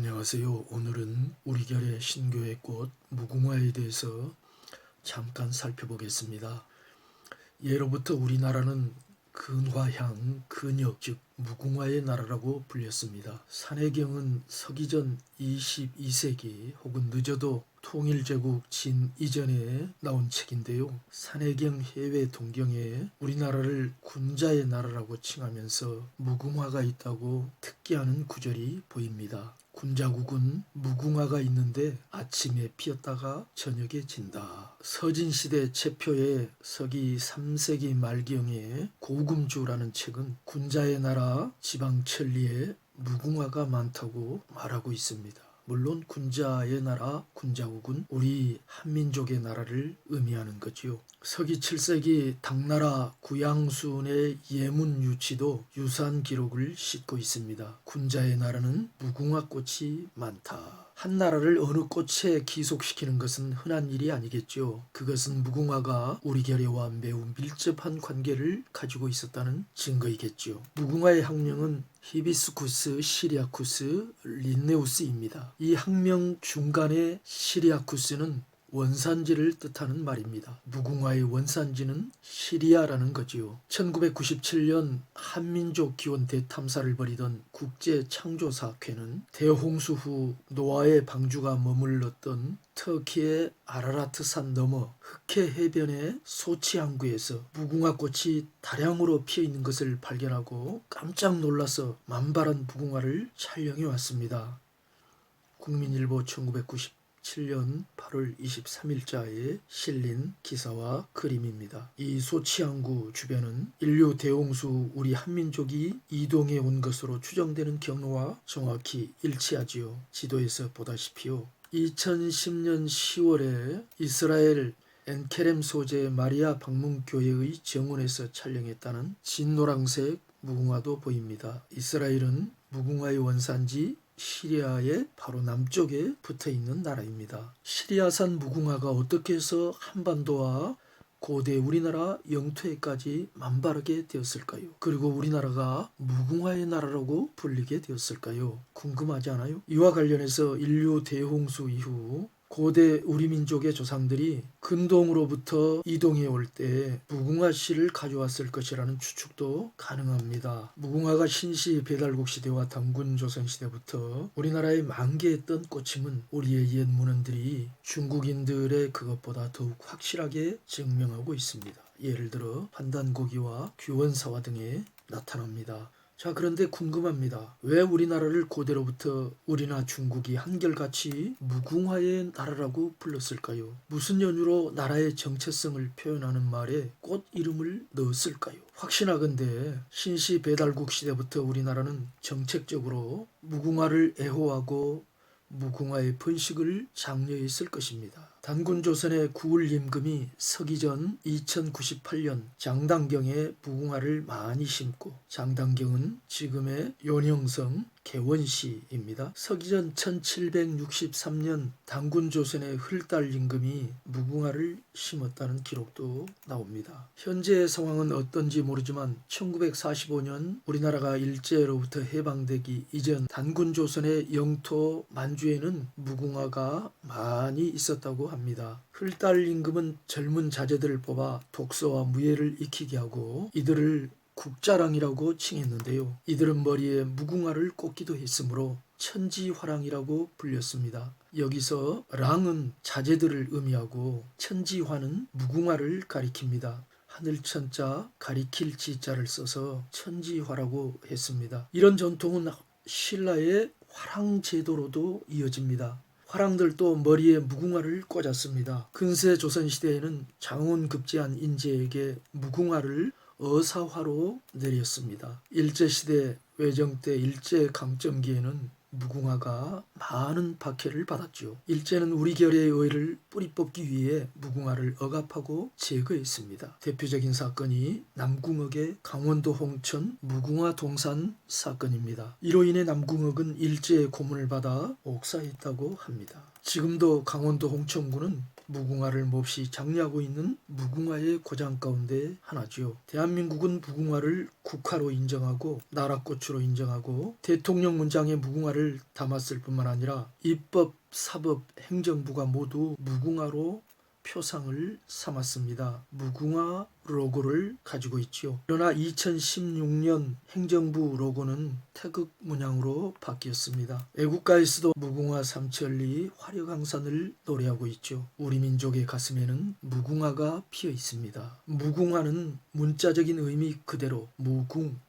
안녕하세요. 오늘은 우리 결의 신교의 꽃 무궁화에 대해서 잠깐 살펴보겠습니다. 예로부터 우리나라는 근화향, 근역 즉 무궁화의 나라라고 불렸습니다. 산해경은 서기전 22세기 혹은 늦어도 통일제국 진 이전에 나온 책인데요. 산해경 해외 동경에 우리나라를 군자의 나라라고 칭하면서 무궁화가 있다고 특기하는 구절이 보입니다. 군자국은 무궁화가 있는데 아침에 피었다가 저녁에 진다. 서진시대 체표의 서기 3세기 말경에 고금주라는 책은 군자의 나라 지방천리에 무궁화가 많다고 말하고 있습니다. 물론 군자의 나라, 군자국은 우리 한민족의 나라를 의미하는 거지요. 서기 7세기 당나라 구양순의 예문유치도 유사한 기록을 싣고 있습니다. 군자의 나라는 무궁화꽃이 많다. 한 나라를 어느 꽃에 기속시키는 것은 흔한 일이 아니겠죠. 그것은 무궁화가 우리 결의와 매우 밀접한 관계를 가지고 있었다는 증거이겠죠. 무궁화의 학명은 히비스쿠스 시리아쿠스 린네우스입니다. 이 학명 중간의 시리아쿠스는 원산지를 뜻하는 말입니다. 무궁화의 원산지는 시리아라는 거지요. 1997년 한민족 기원 대탐사를 벌이던 국제창조사학회는 대홍수 후 노아의 방주가 머물렀던 터키의 아라라트산 너머 흑해 해변의 소치 항구에서 무궁화꽃이 다량으로 피어있는 것을 발견하고 깜짝 놀라서 만발한 무궁화를 촬영해 왔습니다. 국민일보 1997년 8월 23일자에 실린 기사와 그림입니다. 이 소치항구 주변은 인류 대홍수 우리 한민족이 이동해 온 것으로 추정되는 경로와 정확히 일치하지요. 지도에서 보다시피요. 2010년 10월에 이스라엘 엔케렘 소재 마리아 방문교회의 정원에서 촬영했다는 진노란색 무궁화도 보입니다. 이스라엘은 무궁화의 원산지 시리아의 바로 남쪽에 붙어있는 나라입니다. 시리아산 무궁화가 어떻게 해서 한반도와 고대 우리나라 영토에까지 만발하게 되었을까요? 그리고 우리나라가 무궁화의 나라라고 불리게 되었을까요? 궁금하지 않아요? 이와 관련해서 인류 대홍수 이후 고대 우리 민족의 조상들이 근동으로부터 이동해 올 때 무궁화 씨를 가져왔을 것이라는 추측도 가능합니다. 무궁화가 신시 배달국 시대와 단군 조선 시대부터 우리나라에 만개했던 꽃임은 우리의 옛 문헌들이 중국인들의 그것보다 더욱 확실하게 증명하고 있습니다. 예를 들어 판단고기와 규원사화 등에 나타납니다. 자, 그런데 궁금합니다. 왜 우리나라를 고대로부터 우리나 중국이 한결같이 무궁화의 나라라고 불렀을까요? 무슨 연유로 나라의 정체성을 표현하는 말에 꽃 이름을 넣었을까요? 확신하건대 신시 배달국 시대부터 우리나라는 정책적으로 무궁화를 애호하고 무궁화의 번식을 장려했을 것입니다. 단군 조선의 구울 임금이 서기전 2098년 장당경에 무궁화를 많이 심고, 장당경은 지금의 연형성 개원시입니다. 서기전 1763년 단군 조선의 흘달 임금이 무궁화를 심었다는 기록도 나옵니다. 현재의 상황은 어떤지 모르지만 1945년 우리나라가 일제로부터 해방되기 이전 단군 조선의 영토 만주에는 무궁화가 많이 있었다고 합니다. 흘달 임금은 젊은 자제들을 뽑아 독서와 무예를 익히게 하고 이들을 국자랑이라고 칭했는데요. 이들은 머리에 무궁화를 꽂기도 했으므로 천지화랑이라고 불렸습니다. 여기서 랑은 자제들을 의미하고 천지화는 무궁화를 가리킵니다. 하늘천자 가리킬 지자를 써서 천지화라고 했습니다. 이런 전통은 신라의 화랑제도로도 이어집니다. 화랑들도 머리에 무궁화를 꽂았습니다. 근세 조선시대에는 장원급제한 인재에게 무궁화를 어사화로 내렸습니다. 일제시대 외정 때 일제강점기에는 무궁화가 많은 박해를 받았죠. 일제는 우리 결의 의를 뿌리 뽑기 위해 무궁화를 억압하고 제거했습니다. 대표적인 사건이 남궁역의 강원도 홍천 무궁화 동산 사건입니다. 이로 인해 남궁역은 일제의 고문을 받아 옥사했다고 합니다. 지금도 강원도 홍천군은 무궁화를 몹시 장려하고 있는 무궁화의 고장 가운데 하나지요. 대한민국은 무궁화를 국화로 인정하고 나라꽃으로 인정하고 대통령 문장에 무궁화를 담았을 뿐만 아니라 입법, 사법, 행정부가 모두 무궁화로 표상을 삼았습니다. 무궁화 로고를 가지고 있지요. 그러나 2016년 행정부 로고는 태극 문양으로 바뀌었습니다. 애국가에서도 무궁화 삼천리 화려강산을 노래하고 있죠. 우리 민족의 가슴에는 무궁화가 피어 있습니다. 무궁화는 문자적인 의미 그대로 무궁,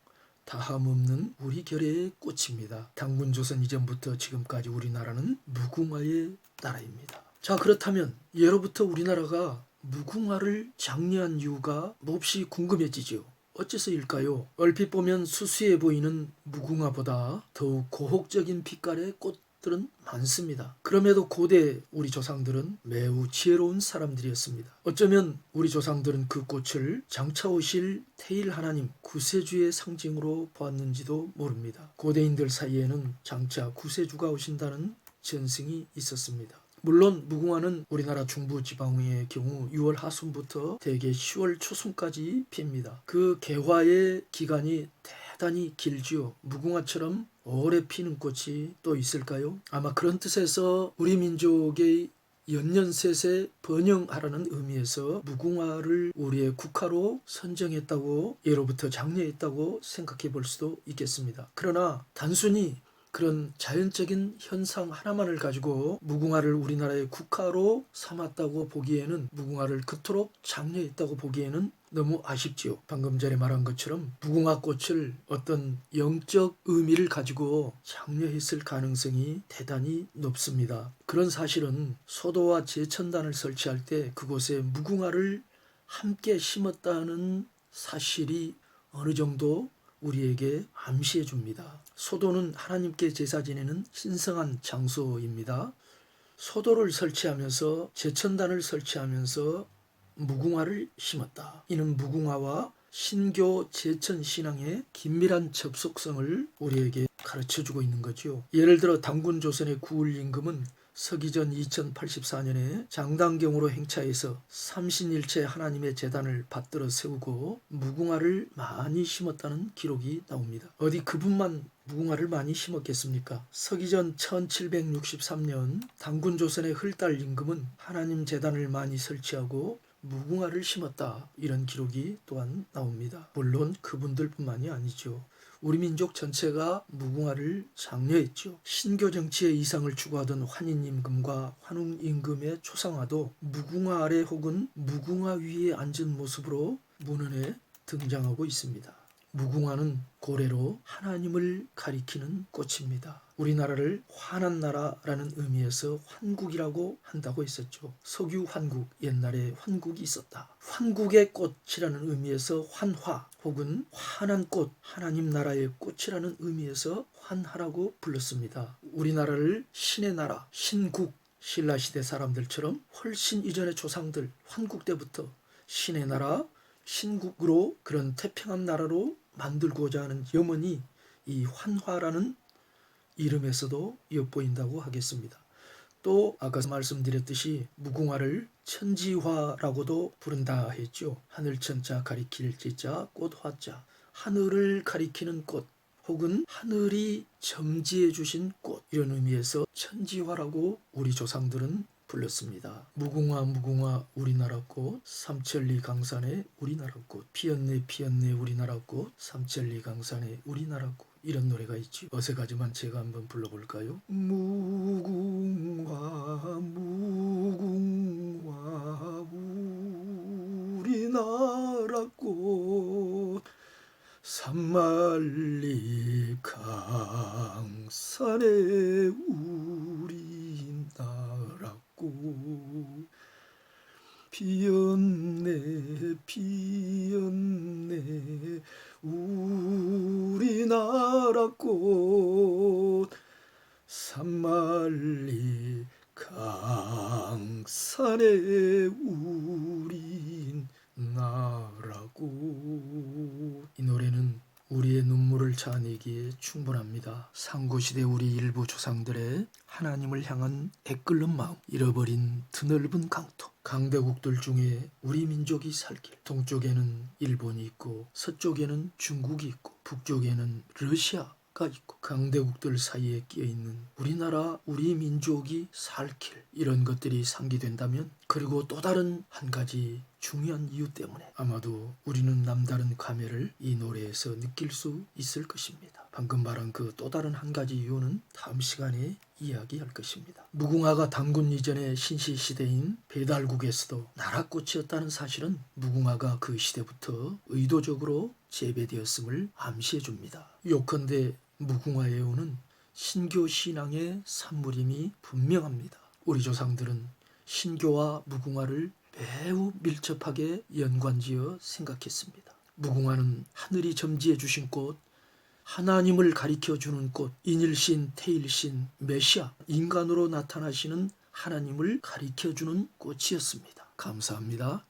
다함없는 우리 결의 꽃입니다. 당군조선 이전부터 지금까지 우리나라는 무궁화의 나라입니다. 자, 그렇다면 예로부터 우리나라가 무궁화를 장려한 이유가 몹시 궁금해지죠. 어째서일까요? 얼핏 보면 수수해 보이는 무궁화보다 더욱 고혹적인 빛깔의 꽃들은 많습니다. 그럼에도 고대 우리 조상들은 매우 지혜로운 사람들이었습니다. 어쩌면 우리 조상들은 그 꽃을 장차 오실 태일 하나님 구세주의 상징으로 보았는지도 모릅니다. 고대인들 사이에는 장차 구세주가 오신다는 전승이 있었습니다. 물론 무궁화는 우리나라 중부지방의 경우 6월 하순부터 대개 10월 초순까지 핍니다. 그 개화의 기간이 대단히 길지요. 무궁화처럼 오래 피는 꽃이 또 있을까요? 아마 그런 뜻에서 우리 민족의 연년셋에 번영하라는 의미에서 무궁화를 우리의 국화로 선정했다고 예로부터 장려했다고 생각해 볼 수도 있겠습니다. 그러나 단순히 그런 자연적인 현상 하나만을 가지고 무궁화를 우리나라의 국화로 삼았다고 보기에는 무궁화를 그토록 장려했다고 보기에는 너무 아쉽지요. 방금 전에 말한 것처럼 무궁화 꽃을 어떤 영적 의미를 가지고 장려했을 가능성이 대단히 높습니다. 그런 사실은 소도와 제천단을 설치할 때 그곳에 무궁화를 함께 심었다는 사실이 어느 정도 우리에게 암시해 줍니다. 소도는 하나님께 제사 지내는 신성한 장소입니다. 소도를 설치하면서 제천단을 설치하면서 무궁화를 심었다. 이는 무궁화와 신교 제천 신앙의 긴밀한 접속성을 우리에게 가르쳐주고 있는 거죠. 예를 들어 당군조선의 구울 임금은 서기전 2084년에 장당경으로 행차해서 삼신일체 하나님의 제단을 받들어 세우고 무궁화를 많이 심었다는 기록이 나옵니다. 어디 그분만 무궁화를 많이 심었겠습니까? 서기전 1763년 당군조선의 흘달 임금은 하나님 제단을 많이 설치하고 무궁화를 심었다. 이런 기록이 또한 나옵니다. 물론 그분들뿐만이 아니죠. 우리 민족 전체가 무궁화를 장려했죠. 신교 정치의 이상을 추구하던 환인 임금과 환웅 임금의 초상화도 무궁화 아래 혹은 무궁화 위에 앉은 모습으로 문헌에 등장하고 있습니다. 무궁화는 고래로 하나님을 가리키는 꽃입니다. 우리나라를 환한 나라라는 의미에서 환국이라고 한다고 했었죠. 석유 환국, 옛날에 환국이 있었다. 환국의 꽃이라는 의미에서 환화 혹은 환한 꽃, 하나님 나라의 꽃이라는 의미에서 환하라고 불렀습니다. 우리나라를 신의 나라, 신국, 신라시대 사람들처럼 훨씬 이전의 조상들, 환국 때부터 신의 나라, 신국으로 그런 태평한 나라로 만들고자 하는 염원이 이 환화라는 이름에서도 엿보인다고 하겠습니다. 또 아까 말씀드렸듯이 무궁화를 천지화라고도 부른다 했죠. 하늘천자 가리킬 지자 꽃화자, 하늘을 가리키는 꽃 혹은 하늘이 점지해 주신 꽃, 이런 의미에서 천지화라고 우리 조상들은 불렀습니다. 무궁화 무궁화 우리나라 꽃, 삼천리 강산의 우리나라 꽃, 피었네 피었네 우리나라 꽃, 삼천리 강산의 우리나라 꽃, 이런 노래가 있지. 어색하지만 제가 한번 불러볼까요? 무궁화 무궁화 우리나라 꽃, 산만리 강산의 우리나라 꽃, 피었네 피었네 우리나라 꽃, 산만리 강산의 우리나라 꽃. 이 노래는 우리의 눈물을 자아내기에 충분합니다. 상고시대 우리 일부 조상들의 하나님을 향한 애끓는 마음, 잃어버린 드넓은 강토, 강대국들 중에 우리 민족이 살 길. 동쪽에는 일본이 있고 서쪽에는 중국이 있고 북쪽에는 러시아가 있고 강대국들 사이에 끼어있는 우리나라 우리 민족이 살 길. 이런 것들이 상기된다면, 그리고 또 다른 한 가지 중요한 이유 때문에 아마도 우리는 남다른 감회를 이 노래에서 느낄 수 있을 것입니다. 방금 말한 그 또 다른 한 가지 이유는 다음 시간에 이야기할 것입니다. 무궁화가 단군 이전의 신시시대인 배달국에서도 나라꽃이었다는 사실은 무궁화가 그 시대부터 의도적으로 재배되었음을 암시해 줍니다. 요컨대 무궁화의 오는 신교 신앙의 산물임이 분명합니다. 우리 조상들은 신교와 무궁화를 매우 밀접하게 연관지어 생각했습니다. 무궁화는 하늘이 점지해 주신 꽃, 하나님을 가리켜주는 꽃, 인일신, 태일신, 메시아, 인간으로 나타나시는 하나님을 가리켜주는 꽃이었습니다. 감사합니다.